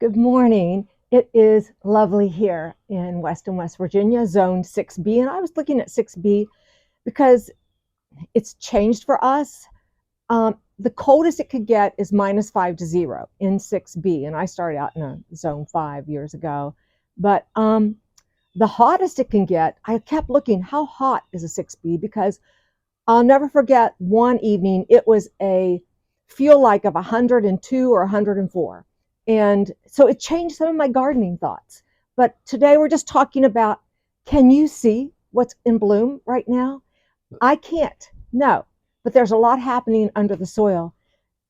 Good morning. It is lovely here in Weston, West Virginia, zone 6B. And I was looking at 6B because it's changed for us. The coldest it could get is -5 to 0 in 6B. And I started out in a zone 5 years ago. But the hottest it can get, I kept looking, how hot is a 6B? Because I'll never forget one evening, it was a feel like of 102 or 104. And so it changed some of my gardening thoughts. But today we're just talking about, can you see what's in bloom right now? I can't, no, but there's a lot happening under the soil.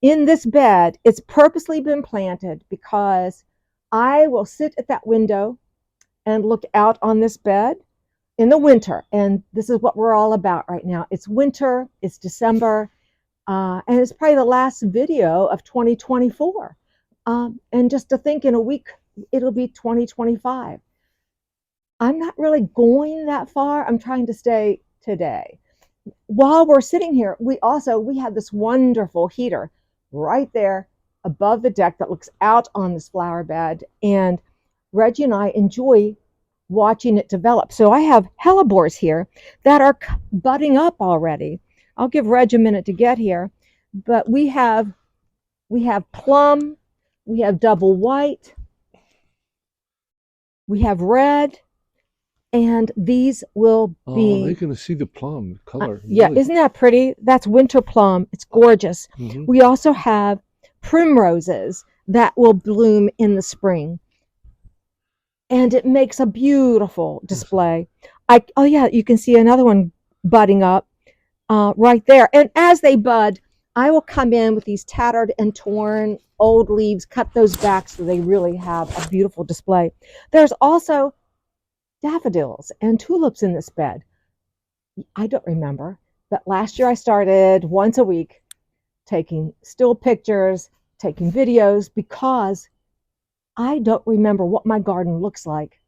In this bed, it's purposely been planted because I will sit at that window and look out on this bed in the winter. And this is what we're all about right now. It's winter, it's December, and it's probably the last video of 2024. And just to think in a week, it'll be 2025. I'm not really going that far. I'm trying to stay today. While we're sitting here, we have this wonderful heater right there above the deck that looks out on this flower bed. And Reggie and I enjoy watching it develop. So I have hellebores here that are budding up already. I'll give Reg a minute to get here, but we have plum, we have double white, we have red, and these will be. Oh, they're going to see the plum color. Yeah, really. Isn't that pretty? That's winter plum. It's gorgeous. Mm-hmm. We also have primroses that will bloom in the spring. And it makes a beautiful display. Oh yeah, you can see another one budding up right there. And as they bud, I will come in with these tattered and torn old leaves, cut those back so they really have a beautiful display. There's also daffodils and tulips in this bed. I don't remember, but last year I started once a week taking still pictures, taking videos, because I don't remember what my garden looks like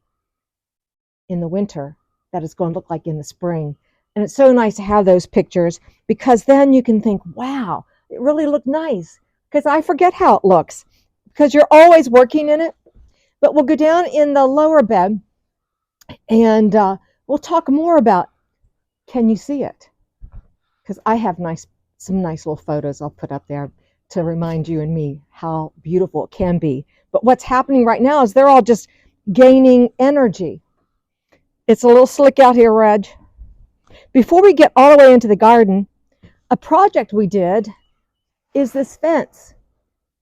in the winter that it's going to look like in the spring. And it's so nice to have those pictures, because then you can think, wow, it really looked nice. Because I forget how it looks, because you're always working in it. But we'll go down in the lower bed and we'll talk more about, can you see it? Because I have some nice little photos I'll put up there to remind you and me how beautiful it can be. But what's happening right now is they're all just gaining energy. It's a little slick out here, Reg. Before we get all the way into the garden, a project we did is this fence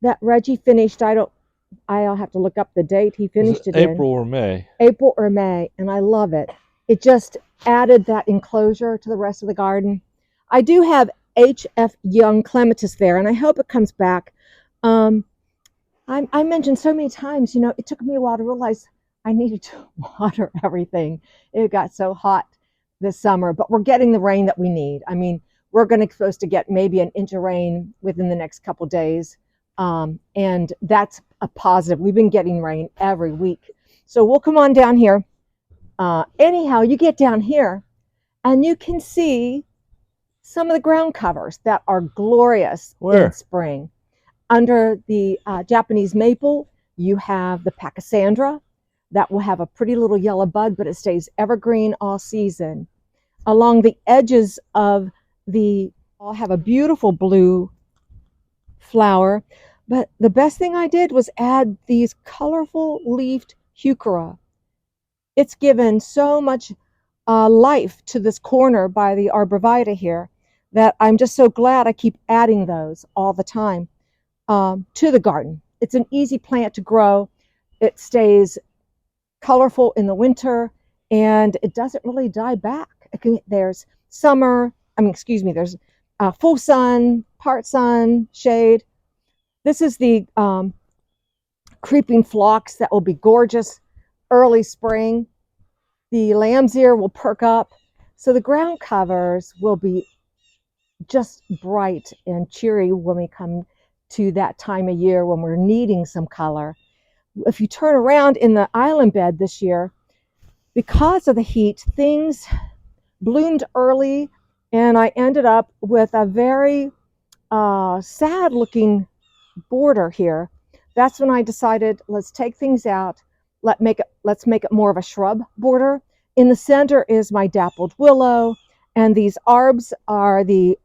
that Reggie finished. I'll have to look up the date he finished it in. April or May. April or May, and I love it. It just added that enclosure to the rest of the garden. I do have H.F. Young clematis there, and I hope it comes back. I mentioned so many times, it took me a while to realize I needed to water everything. It got so hot this summer, but we're getting the rain that we need. I mean, we're supposed to get maybe an inch of rain within the next couple days, and that's a positive. We've been getting rain every week. So we'll come on down here. Anyhow, you get down here, and you can see some of the ground covers that are glorious in spring. Under the Japanese maple, you have the pachysandra that will have a pretty little yellow bud, but it stays evergreen all season. Along the edges of I'll have a beautiful blue flower, but the best thing I did was add these colorful leafed heuchera. It's given so much life to this corner by the arborvitae here that I'm just so glad I keep adding those all the time to the garden. It's an easy plant to grow. It stays colorful in the winter, and it doesn't really die back. There's there's full sun, part sun, shade. This is the creeping phlox that will be gorgeous early spring. The lamb's ear will perk up. So the ground covers will be just bright and cheery when we come to that time of year when we're needing some color. If you turn around in the island bed this year, because of the heat, things bloomed early, and I ended up with a very sad looking border here that's when I decided, let's take things out. Let's make it more of a shrub border. In the center is my dappled willow, and these arbs are the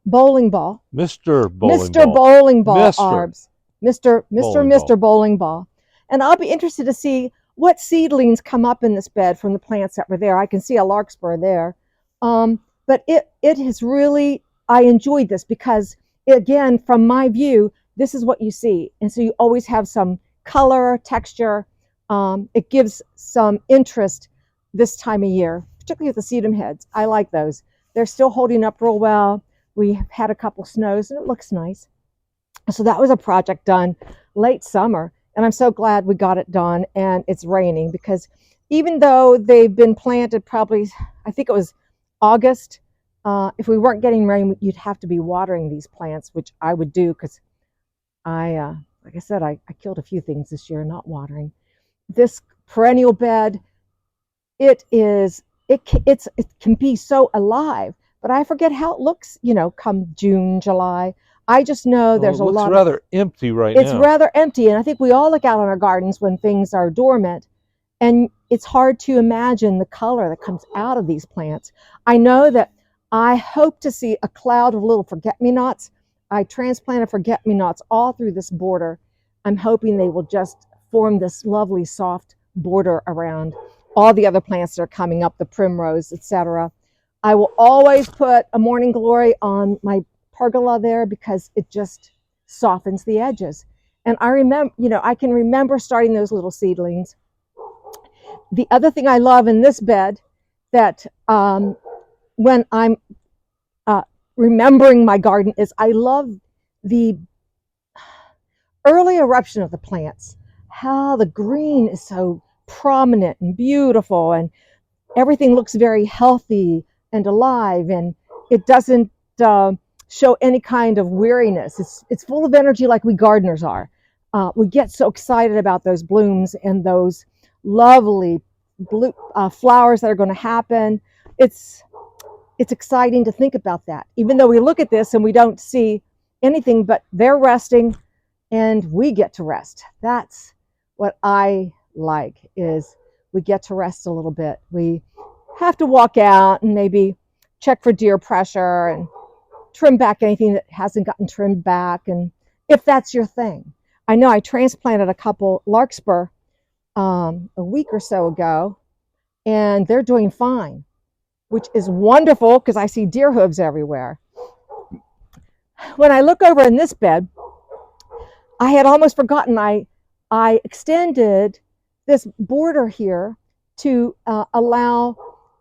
bowling ball, Mr. Bowling Mr. Ball. Bowling Ball Mr. arbs, Mr. Bowling Ball. And I'll be interested to see what seedlings come up in this bed from the plants that were there. I can see a larkspur there. But it has really, I enjoyed this because, again, from my view, this is what you see. And so you always have some color, texture. It gives some interest this time of year, particularly with the sedum heads. I like those. They're still holding up real well. We have had a couple snows and it looks nice. So that was a project done late summer. And I'm so glad we got it done and it's raining, because even though they've been planted probably, I think it was August, if we weren't getting rain, you'd have to be watering these plants, which I would do because like I said, I killed a few things this year not watering. This perennial bed, it can be so alive, but I forget how it looks, come June, July. I just know there's a lot. It looks rather empty right it's now. rather empty, and I think we all look out on our gardens when things are dormant, and it's hard to imagine the color that comes out of these plants. I know that I hope to see a cloud of little forget-me-nots. I transplanted forget-me-nots all through this border. I'm hoping they will just form this lovely soft border around all the other plants that are coming up, the primrose, etc. I will always put a morning glory on my pergola there because it just softens the edges. And I remember, I can remember starting those little seedlings. The other thing I love in this bed, that when I'm remembering my garden, is I love the early eruption of the plants, how the green is so prominent and beautiful, and everything looks very healthy and alive, and it doesn't show any kind of weariness. It's full of energy like we gardeners are. We get so excited about those blooms and those lovely blue flowers that are going to happen. It's exciting to think about that, even though we look at this and we don't see anything, but they're resting and we get to rest. That's what I like, is we get to rest a little bit. We have to walk out and maybe check for deer pressure and trim back anything that hasn't gotten trimmed back, and if that's your thing. I know I transplanted a couple larkspur a week or so ago, and they're doing fine, which is wonderful because I see deer hooves everywhere. When I look over in this bed, I had almost forgotten I extended this border here to allow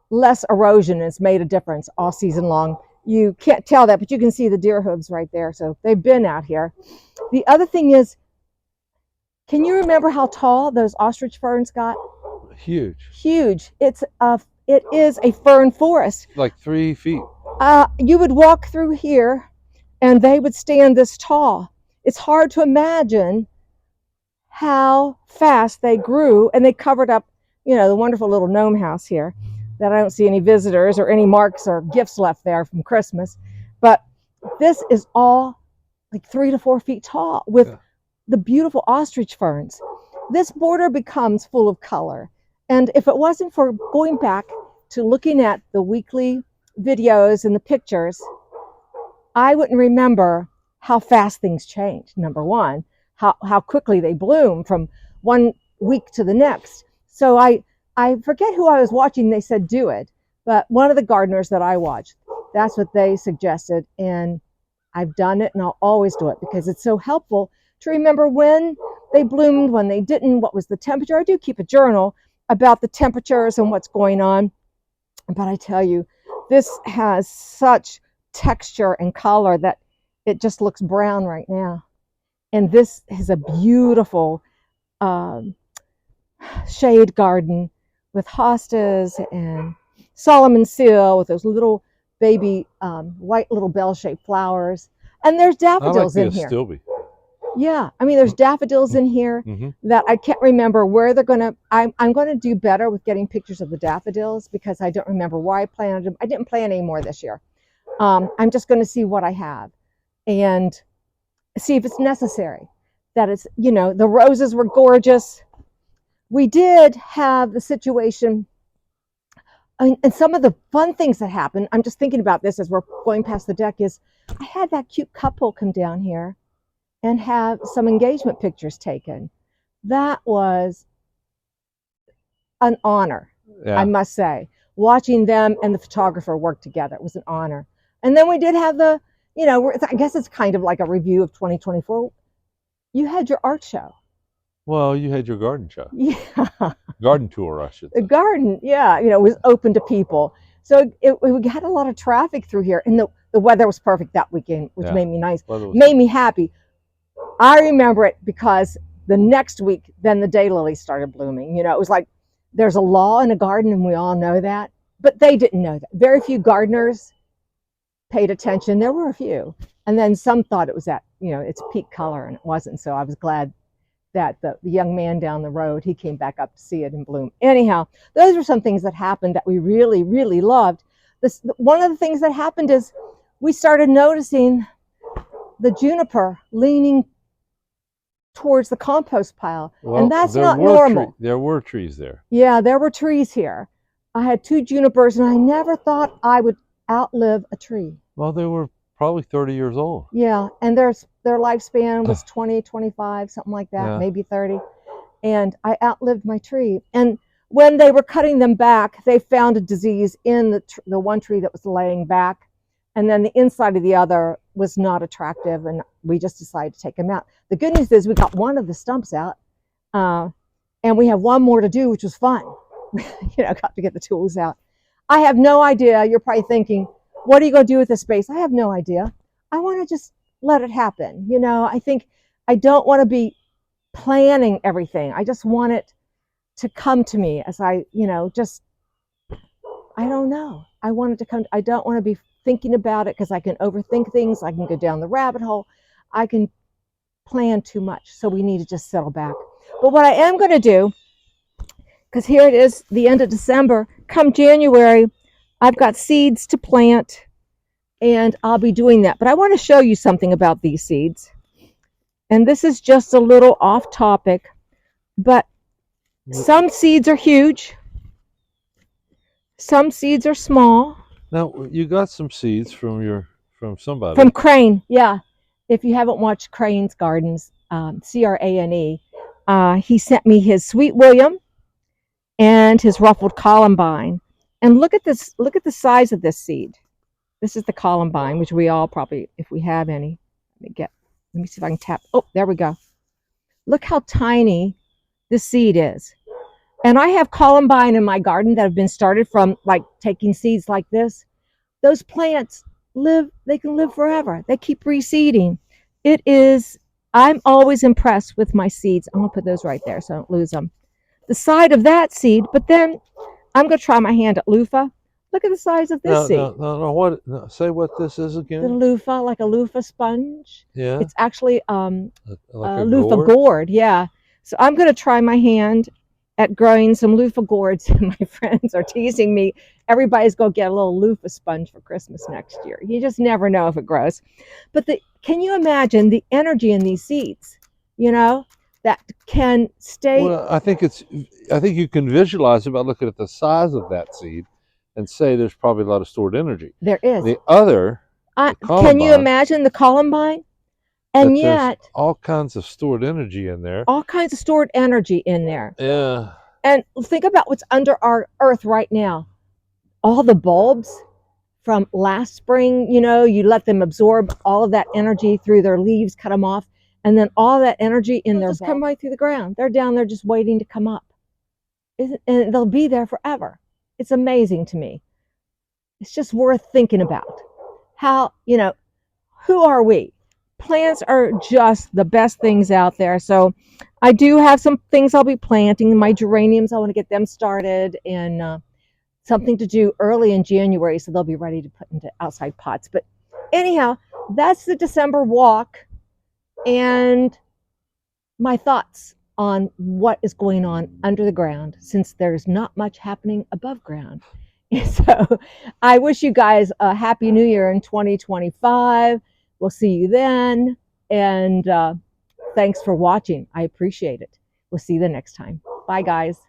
less erosion. It's made a difference all season long. You can't tell that, but you can see the deer hooves right there. So they've been out here. The other thing is, can you remember how tall those ostrich ferns got? Huge. Huge. It is a fern forest. Like 3 feet. You would walk through here and they would stand this tall. It's hard to imagine how fast they grew, and they covered up, the wonderful little gnome house here that I don't see any visitors or any marks or gifts left there from Christmas. But this is all like 3 to 4 feet tall with the beautiful ostrich ferns. This border becomes full of color. And if it wasn't for going back to looking at the weekly videos and the pictures, I wouldn't remember how fast things change. Number one, how quickly they bloom from one week to the next. So I forget who I was watching. They said do it, but one of the gardeners that I watched, that's what they suggested, and I've done it, and I'll always do it because it's so helpful to remember when they bloomed, when they didn't, what was the temperature. I do keep a journal about the temperatures and what's going on, but I tell you, this has such texture and color that it just looks brown right now. And this is a beautiful shade garden with hostas and Solomon seal with those little baby white little bell-shaped flowers. And there's daffodils in here. Astilbe. Yeah, I mean, there's daffodils in here that I can't remember where they're going to. I'm going to do better with getting pictures of the daffodils because I don't remember where I planted them. I didn't plant any more this year. I'm just going to see what I have and see if it's necessary. that it's, you know, the roses were gorgeous. We did have the situation, and some of the fun things that happened, I'm just thinking about this as we're going past the deck, is I had that cute couple come down here and have some engagement pictures taken. That was an honor, Yeah. I must say. Watching them and the photographer work together, it was an honor. And then we did have the, you know, I guess it's kind of like a review of 2024. You had your art show. Well, you had your garden show. Yeah. Garden tour, I should The say. garden, yeah, you know, was open to people. So we had a lot of traffic through here. And the weather was perfect that weekend, which Yeah. made me nice, Weather was made me happy. I remember it because the next week, then the daylilies started blooming. You know, it was like there's a law in a garden, and we all know that. But they didn't know that. Very few gardeners paid attention. There were a few. And then some thought it was at, you know, its peak color, and it wasn't. So I was glad that the young man down the road, he came back up to see it in bloom. Anyhow, those were some things that happened that we really, really loved. One of the things that happened is we started noticing the juniper leaning towards the compost pile. Well, and that's there not were normal. There were trees there. Yeah, there were trees here. I had 2 junipers, and I never thought I would outlive a tree. Well, they were probably 30 years old. Yeah, and their lifespan was 20, 25, something like that, Yeah. maybe 30. And I outlived my tree. And when they were cutting them back, they found a disease in the one tree that was laying back. And then the inside of the other was not attractive, and we just decided to take them out. The good news is we got one of the stumps out, and we have one more to do, which was fun. You know, got to get the tools out. I have no idea. You're probably thinking, what are you going to do with this space? I have no idea. I want to just let it happen. You know, I think I don't want to be planning everything. I just want it to come to me as I, you know, just, I don't know. I want it to come. I don't want to be thinking about it because I can overthink things. I can go down the rabbit hole. I can plan too much. So we need to just settle back. But what I am going to do, because here it is, the end of December, come January, I've got seeds to plant, and I'll be doing that. But I want to show you something about these seeds. And this is just a little off topic, but some seeds are huge. Some seeds are small. Now, you got some seeds from somebody. From Crane, yeah. If you haven't watched Crane's Gardens, Crane, he sent me his Sweet William and his ruffled columbine. And look at this, look at the size of this seed. This is the columbine, which we all probably, if we have any, let me see if I can tap. Oh, there we go. Look how tiny this seed is. And I have columbine in my garden that have been started from like taking seeds like this. Those plants they can live forever. They keep reseeding. I'm always impressed with my seeds. I'm gonna put those right there so I don't lose them. The side of that seed, but then I'm gonna try my hand at loofah. Look at the size of this seed. No, say what this is The again. loofah, like a loofah sponge. Yeah. It's actually Like a loofah gourd, yeah. So I'm going to try my hand at growing some loofah gourds. My friends are teasing me. Everybody's going to get a little loofah sponge for Christmas next year. You just never know if it grows. But can you imagine the energy in these seeds, you know, that can stay? Well, I think you can visualize it by looking at the size of that seed and say there's probably a lot of stored energy. There is. The other, can you imagine the columbine? And yet, all kinds of stored energy in there. All kinds of stored energy in there. Yeah. And think about what's under our earth right now. All the bulbs from last spring, you know, you let them absorb all of that energy through their leaves, cut them off, and then all that energy in their bulb come right through the ground. They're down there just waiting to come up. And they'll be there forever. It's amazing to me. It's just worth thinking about. How, you know, who are we? Plants are just the best things out there. So I do have some things I'll be planting. My geraniums, I want to get them started, and something to do early in January so they'll be ready to put into outside pots. But anyhow, that's the December walk and my thoughts on what is going on under the ground, since there's not much happening above ground. So I wish you guys a happy new year in 2025. We'll see you then. And thanks for watching. I appreciate it. We'll see you the next time. Bye, guys.